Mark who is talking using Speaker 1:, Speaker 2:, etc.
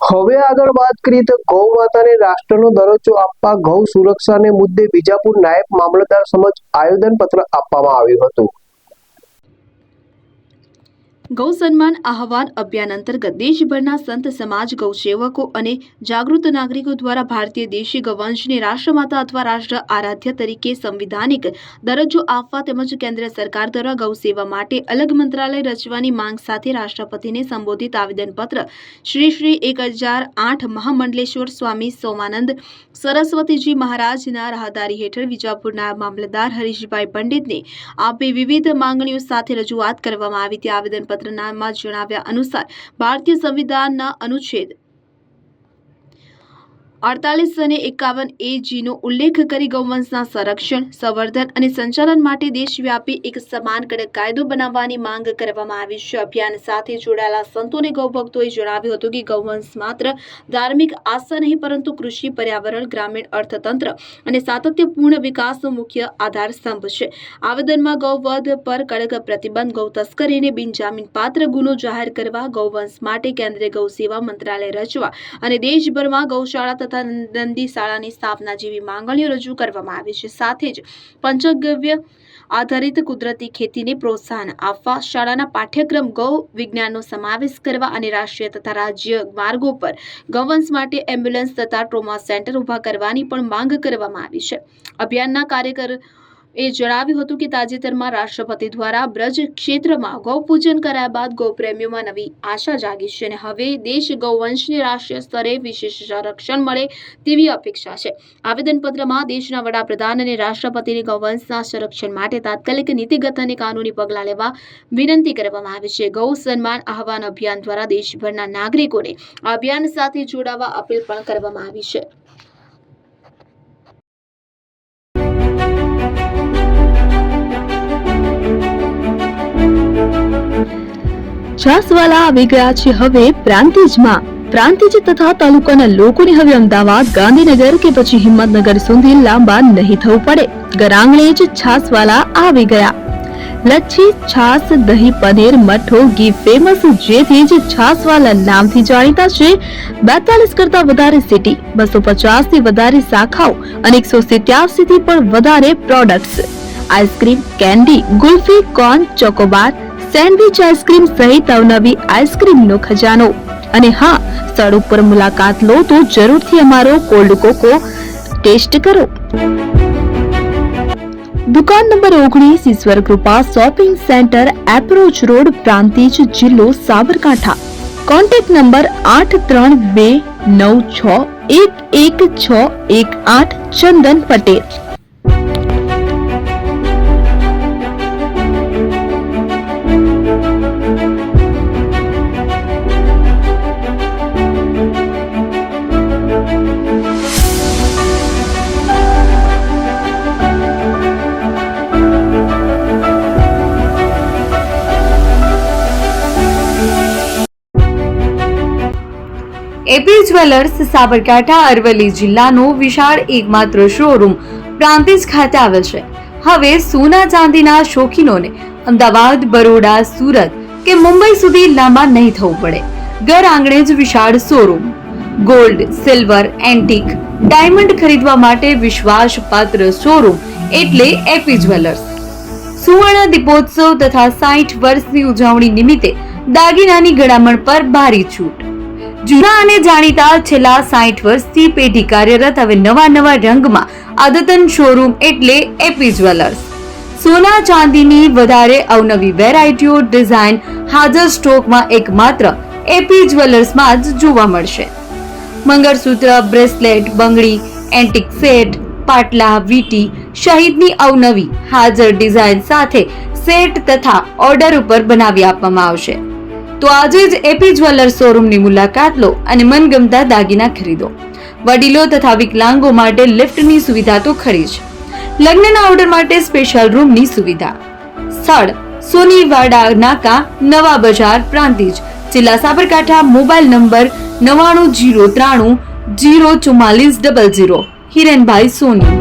Speaker 1: હવે આગળ વાત કરીએ તો ગૌ માતાને રાષ્ટ્રનો દરજ્જો આપવા ગૌ સુરક્ષાને મુદ્દે બીજાપુર નાયબ મામલતદાર સમક્ષ આવેદનપત્ર આપવામાં આવ્યું હતું.
Speaker 2: ગૌ સન્માન આહવાન અભિયાન અંતર્ગત દેશભરના સંત સમાજ, ગૌસેવકો અને જાગૃત નાગરિકો દ્વારા ભારતીય દેશી ગૌવંશને રાષ્ટ્રમાતા અથવા રાષ્ટ્ર આરાધ્ય તરીકે સંવિધાનિક દરજ્જો આપવા તેમજ કેન્દ્ર સરકાર દ્વારા ગૌ સેવા માટે અલગ મંત્રાલય રચવાની માંગ સાથે રાષ્ટ્રપતિને સંબોધિત આવેદનપત્ર શ્રી 1008 મહામંડલેશ્વર સ્વામી સોમાનંદ સરસ્વતીજી મહારાજના રાહદારી હેઠળ વિજાપુરના મામલતદાર હરીશભાઈ પંડિતને આપી વિવિધ માંગણીઓ સાથે રજૂઆત કરવામાં આવી. તે આવેદનપત્રમાં જણાવ્યા અનુસાર ભારતીય સંવિધાનના અનુચ્છેદ 48 અને 51A નો ઉલ્લેખ કરી ગૌવંશના સંરક્ષણ, સંવર્ધન અને સંચાલન માટે દેશવ્યાપી એક સમાન કડક કાયદો બનાવવાની માંગ કરવામાં આવી છે. અભિયાન સાથે જોડાયેલા સંતો અને ગૌભક્તોએ જણાવ્યું હતું કે ગૌવંશ માત્ર ધાર્મિક આસ્થા નહીં પરંતુ કૃષિ, પર્યાવરણ, ગ્રામીણ અર્થતંત્ર અને સાતત્યપૂર્ણ વિકાસનો મુખ્ય આધારસ્તંભ છે. આવેદનમાં ગૌવધ પર કડક પ્રતિબંધ, ગૌ તસ્કરીને બિનજામીનપાત્ર ગુનો જાહેર કરવા, ગૌવંશ માટે કેન્દ્રીય ગૌ સેવા મંત્રાલય રચવા અને દેશભરમાં ગૌશાળા તથા નંદી શાળાની સ્થાપના જેવી માંગણીઓ રજૂ કરવામાં આવી છે. સાથે જ પંચગવ્ય આધારિત કુદરતી ખેતીને પ્રોત્સાહન આપવા, શાળાના પાઠ્યક્રમ ગૌ વિજ્ઞાનનો સમાવેશ કરવા અને રાષ્ટ્રીય તથા રાજ્ય માર્ગો પર ગૌવંશ માટે એમ્બ્યુલન્સ તથા ટ્રોમા સેન્ટર ઉભા કરવાની પણ માંગ કરવામાં આવી છે. અભિયાનના કાર્યકર એ જણાવ્યું હતું કે તાજેતરમાં રાષ્ટ્રપતિ દ્વારા બ્રજ ક્ષેત્રમાં ગૌપૂજન કરાયા બાદ ગૌપ્રેમીઓમાં નવી આશા જાગી છે અને હવે દેશ ગૌવંશને રાષ્ટ્રીય સ્તરે વિશેષ સંરક્ષણ મળે તેવી અપેક્ષા છે. આવેદનપત્રમાં દેશના વડાપ્રધાન અને રાષ્ટ્રપતિને ગૌવંશના સંરક્ષણ માટે તાત્કાલિક નીતિગત અને કાનૂની પગલાં લેવા વિનંતી કરવામાં આવી છે. ગૌ સન્માન આહવાન અભિયાન દ્વારા દેશભરના નાગરિકોને આ અભિયાન સાથે જોડાવા અપીલ પણ કરવામાં આવી છે.
Speaker 3: છાસવાલા આવી ગયા છે હવે પ્રાંતિજમાં. પ્રાંતિજ તથા તાલુકાના લોકોને હવે અમદાવાદ, ગાંધીનગર કે પછી હિંમતનગર સુધી લાંબા નહીં થવું પડે. ઘર જ છાસવાલા આવી ગયા. લચ્છી, છાસ, દહીં, પનીર, મઠો, ઘી ફેમસ, જેથી જ છાસવાલા નામથી જાણીતા છે. 42 કરતા વધારે સિટી, 250 થી વધારે શાખાઓ અને 187 થી પણ વધારે products. Ice cream, candy, kulfi, corn, Chocobar, sandwich ice cream સહિત અવનવી આઈસ્ક્રીમનો ખજાનો. અને હા, સ્થળ ઉપર મુલાકાત લો તો જરૂરથી અમારો કોલ્ડ કોકો ટેસ્ટ કરો. દુકાન number 19, Ishwar Kripa shopping centre, approach road, Prantij, જિલ્લો Sabarkantha. Contact number 8329611618. Chandan Patel.
Speaker 4: AP jewellers Sabarkantha Aravalli જિલ્લાનો વિશાળ એકમાત્ર શોરૂમ પ્રાંતિજ ખાતે આવેલ છે. હવે સોના ચાંદીના શોખીનોને અમદાવાદ, બરોડા, સુરત કે મુંબઈ સુધી લાંબા નહીં થવું પડે. ઘર આંગણે જ વિશાળ showroom. Gold, silver, antique, diamond ખરીદવા માટે વિશ્વાસપાત્ર શોરૂમ એટલે એપી જ્વેલર્સ. સુવર્ણ દીપોત્સવ તથા 60 વર્ષની ઉજવણી નિમિત્તે દાગીનાની ગળામણ પર ભારી છૂટ. જૂના અને જાણીતા છેલ્લા 60 વર્ષથી પેઢી કાર્યરત હવે નવા રંગમાં અદ્યતન શોરૂમ એટલે એપી જ્વેલર્સ. સોના ચાંદીની વધારે અવનવી વેરાયટીઓ, ડિઝાઇન હાજર સ્ટોકમાં એકમાત્ર એપી જ્વેલર્સમાં જ જોવા મળશે. મંગળસૂત્ર, બ્રેસલેટ, બંગડી, એન્ટિક સેટ, પાટલા, વીટી સહિતની અવનવી હાજર ડિઝાઇન સાથે સેટ તથા ઓર્ડર ઉપર બનાવી આપવામાં આવશે. તો આજે જ એપી જ્વેલર્સ શોરૂમની મુલાકાત લો અને મનગમતા દાગીના ખરીદો. વડીલો તથા વિકલાંગો માટે લિફ્ટની સુવિધા તો ખરી જ. લગ્નના ઓર્ડર માટે સ્પેશિયલ રૂમની સુવિધા. સ્થળ સોનીવાડા નાકા, નવા બજાર, પ્રાંતિજ, જિલ્લા સાબરકાંઠા. Mobile number 9903304400. હિરેનભાઈ સોની.